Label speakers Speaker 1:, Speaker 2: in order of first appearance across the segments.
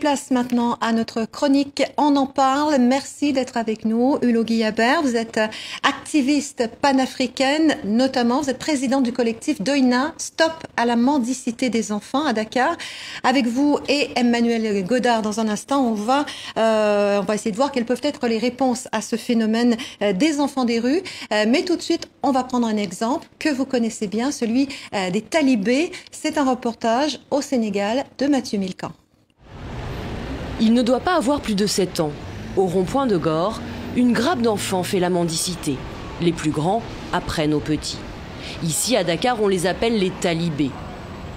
Speaker 1: Place maintenant à notre chronique On en parle. Merci d'être avec nous. Ulo Guillabert, vous êtes activiste panafricaine, notamment vous êtes présidente du collectif Doina, Stop à la mendicité des enfants à Dakar. Avec vous et Emmanuel Godard, dans un instant, on va essayer de voir quelles peuvent être les réponses à ce phénomène des enfants des rues. Mais tout de suite, on va prendre un exemple que vous connaissez bien, celui des talibés. C'est un reportage au Sénégal de Mathieu Milcan.
Speaker 2: Il ne doit pas avoir plus de 7 ans. Au rond-point de Gore, une grappe d'enfants fait la mendicité. Les plus grands apprennent aux petits. Ici, à Dakar, on les appelle les talibés.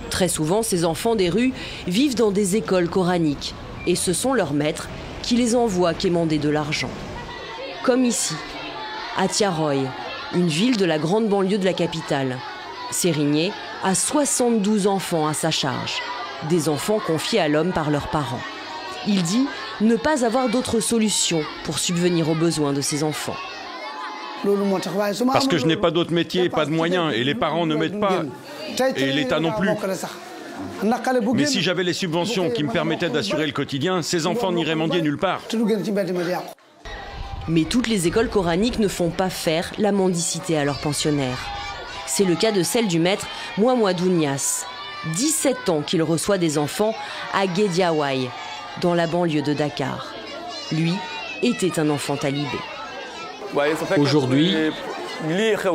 Speaker 2: Très souvent, ces enfants des rues vivent dans des écoles coraniques. Et ce sont leurs maîtres qui les envoient quémander de l'argent. Comme ici, à Tiaroy, une ville de la grande banlieue de la capitale. Sérigné a 72 enfants à sa charge. Des enfants confiés à l'homme par leurs parents. Il dit ne pas avoir d'autre solution pour subvenir aux besoins de ses enfants.
Speaker 3: Parce que je n'ai pas d'autre métier, pas de moyens, et les parents ne m'aident pas, et l'État non plus. Mais si j'avais les subventions qui me permettaient d'assurer le quotidien, ces enfants n'iraient mendier nulle part.
Speaker 2: Mais toutes les écoles coraniques ne font pas faire la mendicité à leurs pensionnaires. C'est le cas de celle du maître Mouamadou Niass, 17 ans qu'il reçoit des enfants à Guédiawaye, dans la banlieue de Dakar. Lui était un enfant talibé.
Speaker 4: Aujourd'hui,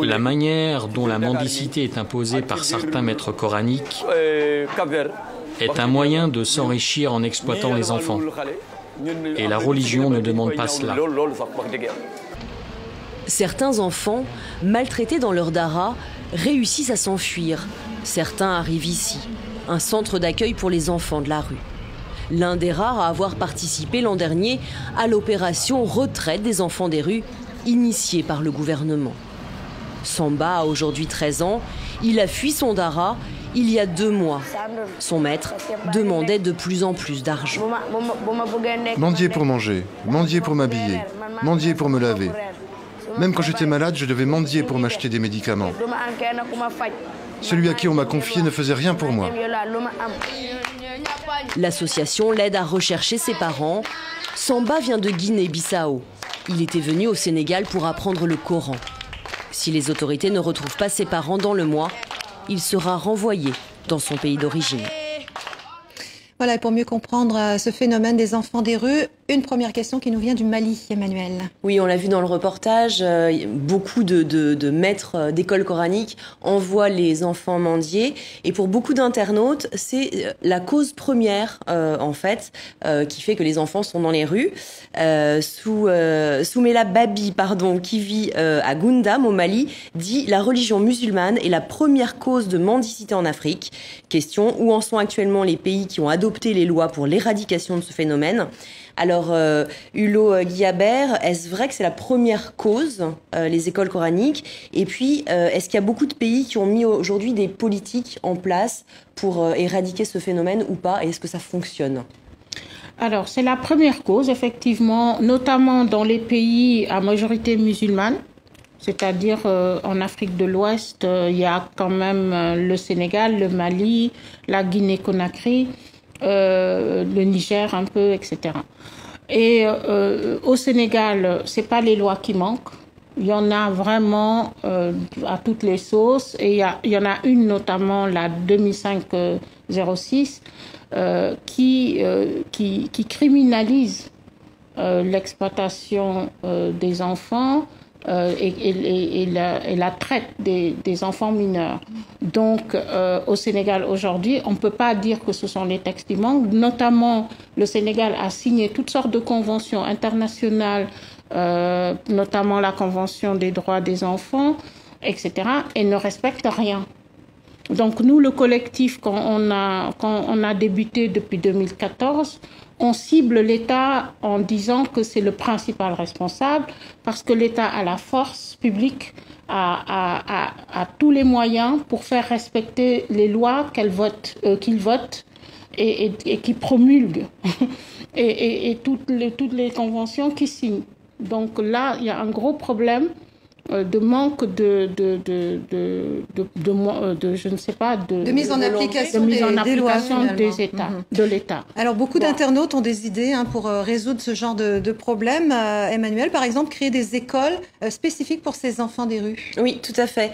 Speaker 4: la manière dont la mendicité est imposée par certains maîtres coraniques est un moyen de s'enrichir en exploitant les enfants. Et la religion ne demande pas cela.
Speaker 2: Certains enfants, maltraités dans leur dara, réussissent à s'enfuir. Certains arrivent ici, un centre d'accueil pour les enfants de la rue. L'un des rares à avoir participé l'an dernier à l'opération Retraite des enfants des rues, initiée par le gouvernement. Samba a aujourd'hui 13 ans, il a fui son dara il y a 2 mois. Son maître demandait de plus en plus d'argent.
Speaker 5: Mendier pour manger, mendier pour m'habiller, mendier pour me laver. Même quand j'étais malade, je devais mendier pour m'acheter des médicaments. Celui à qui on m'a confié ne faisait rien pour moi.
Speaker 2: L'association l'aide à rechercher ses parents. Samba vient de Guinée-Bissau. Il était venu au Sénégal pour apprendre le Coran. Si les autorités ne retrouvent pas ses parents dans le mois, il sera renvoyé dans son pays d'origine.
Speaker 1: Voilà, et pour mieux comprendre ce phénomène des enfants des rues, une première question qui nous vient du Mali, Emmanuel.
Speaker 2: Oui, on l'a vu dans le reportage, beaucoup de maîtres d'école coranique envoient les enfants mendier. Et pour beaucoup d'internautes, c'est la cause première, en fait, qui fait que les enfants sont dans les rues. Soumela Babi, qui vit à Goundam, au Mali, dit « La religion musulmane est la première cause de mendicité en Afrique ». Question, où en sont actuellement les pays qui ont adopté les lois pour l'éradication de ce phénomène? Alors, Ulo Guillabert, est-ce vrai que c'est la première cause, les écoles coraniques? Et puis, est-ce qu'il y a beaucoup de pays qui ont mis aujourd'hui des politiques en place pour éradiquer ce phénomène ou pas? Et est-ce que ça fonctionne?
Speaker 6: Alors, c'est la première cause, effectivement, notamment dans les pays à majorité musulmane. C'est-à-dire en Afrique de l'Ouest, il y a quand même le Sénégal, le Mali, la Guinée-Conakry, le Niger un peu, etc. Et au Sénégal, c'est pas les lois qui manquent. Il y en a vraiment à toutes les sauces. Et il y en a une notamment, la 2005-06, qui criminalise l'exploitation des enfants et la traite des enfants mineurs. Donc, au Sénégal aujourd'hui, on ne peut pas dire que ce sont les textes qui manquent. Notamment, le Sénégal a signé toutes sortes de conventions internationales, notamment la Convention des droits des enfants, etc., et ne respecte rien. Donc, nous, le collectif, quand on a débuté depuis 2014, on cible l'État en disant que c'est le principal responsable parce que l'État a la force publique, a tous les moyens pour faire respecter les lois qu'il vote et qu'il promulgue et toutes les conventions qu'il signe. Donc là, il y a un gros problème de manque de je ne sais pas,
Speaker 1: de mise en application
Speaker 6: des États, de l'État.
Speaker 1: Alors, beaucoup d'internautes ont des idées pour résoudre ce genre de problème. Emmanuel, par exemple, créer des écoles spécifiques pour ces enfants des rues.
Speaker 2: Oui, tout à fait.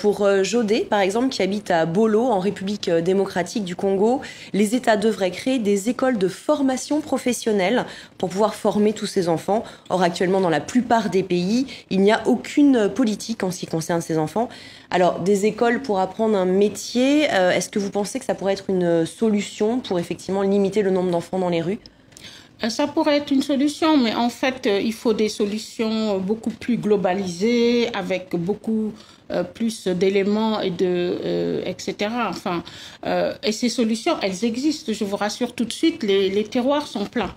Speaker 2: Pour Jodé, par exemple, qui habite à Bolo, en République démocratique du Congo, les États devraient créer des écoles de formation professionnelle pour pouvoir former tous ces enfants. Or, actuellement, dans la plupart des pays, il n'y a aucune politique en ce qui concerne ces enfants. Alors, des écoles pour apprendre un métier, est-ce que vous pensez que ça pourrait être une solution pour effectivement limiter le nombre d'enfants dans les rues ?
Speaker 6: Ça pourrait être une solution, mais en fait, il faut des solutions beaucoup plus globalisées, avec beaucoup plus d'éléments et etc. Enfin, et ces solutions, elles existent. Je vous rassure tout de suite, les tiroirs sont pleins.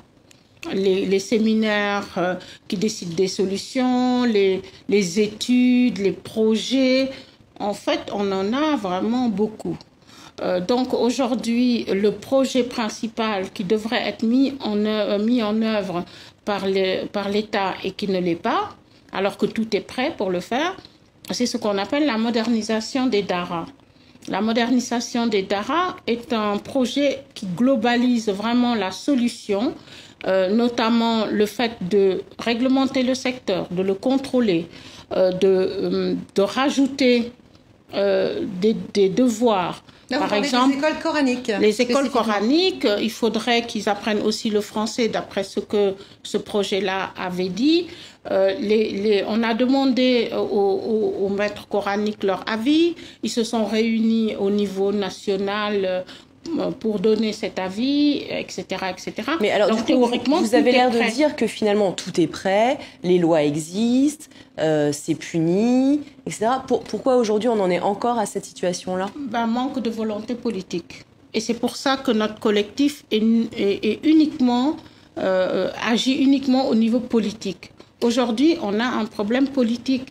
Speaker 6: Les séminaires qui décident des solutions, les études, les projets, en fait, on en a vraiment beaucoup. Donc aujourd'hui, le projet principal qui devrait être mis en œuvre par l'État et qui ne l'est pas, alors que tout est prêt pour le faire, c'est ce qu'on appelle la modernisation des daras. La modernisation des daras est un projet qui globalise vraiment la solution, notamment le fait de réglementer le secteur, de le contrôler, de rajouter des devoirs.
Speaker 1: Là, par exemple, les écoles coraniques.
Speaker 6: Les écoles coraniques, il faudrait qu'ils apprennent aussi le français, d'après ce que ce projet-là avait dit. On a demandé aux maîtres coraniques leur avis. Ils se sont réunis au niveau national pour donner cet avis, etc., etc.
Speaker 2: Mais alors, donc, théoriquement, vous avez l'air de dire que finalement tout est prêt, les lois existent, c'est puni, etc. Pourquoi aujourd'hui on en est encore à cette situation-là ?
Speaker 6: Manque de volonté politique. Et c'est pour ça que notre collectif est uniquement agit uniquement au niveau politique. Aujourd'hui, on a un problème politique.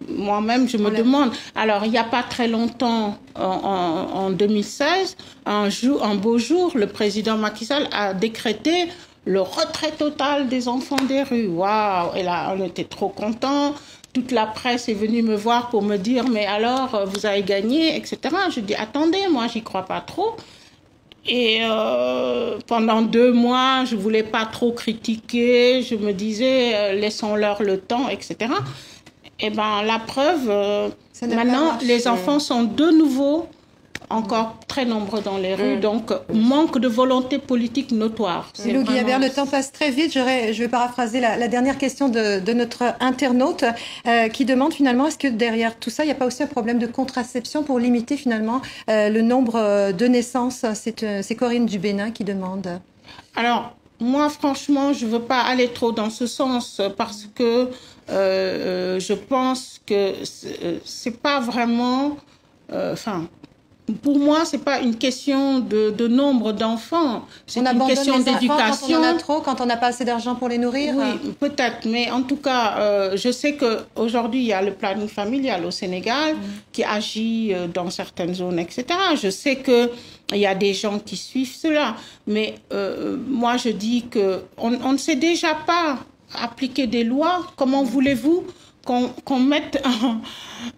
Speaker 6: Moi-même, je me demande. Alors, il n'y a pas très longtemps, en 2016, un beau jour, le président Macky Sall a décrété le retrait total des enfants des rues. Waouh! Et là, on était trop contents. Toute la presse est venue me voir pour me dire, mais alors, vous avez gagné, etc. Je dis, attendez, moi, j'y crois pas trop. Et pendant 2 mois, je voulais pas trop critiquer. Je me disais, laissons-leur le temps, etc. Eh bien, la preuve, maintenant, les enfants sont de nouveau encore très nombreux dans les rues, donc manque de volonté politique notoire.
Speaker 1: Lou Guillabert, le temps passe très vite. Je vais paraphraser la dernière question de notre internaute qui demande finalement, est-ce que derrière tout ça, il n'y a pas aussi un problème de contraception pour limiter finalement le nombre de naissances ? C'est Corinne du Bénin qui demande.
Speaker 6: Alors, moi, franchement, je ne veux pas aller trop dans ce sens parce que je pense que c'est pas vraiment... pour moi, c'est pas une question de nombre d'enfants. C'est une question d'éducation.
Speaker 1: Quand on en a trop, quand on n'a pas assez d'argent pour les nourrir.
Speaker 6: Oui, peut-être. Mais en tout cas, je sais qu'aujourd'hui, il y a le planning familial au Sénégal qui agit dans certaines zones, etc. Je sais qu'il y a des gens qui suivent cela. Mais moi, je dis qu'on ne sait déjà pas appliquer des lois. Comment voulez-vous qu'on mette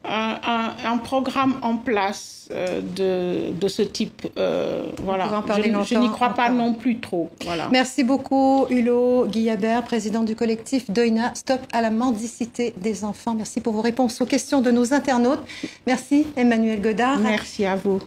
Speaker 6: un programme en place de ce type. Voilà. Je n'y crois pas non plus trop. Voilà.
Speaker 1: Merci beaucoup, Hulot Guillabert, président du collectif Doina, Stop à la mendicité des enfants. Merci pour vos réponses aux questions de nos internautes. Merci, Emmanuel Godard.
Speaker 6: Merci à vous.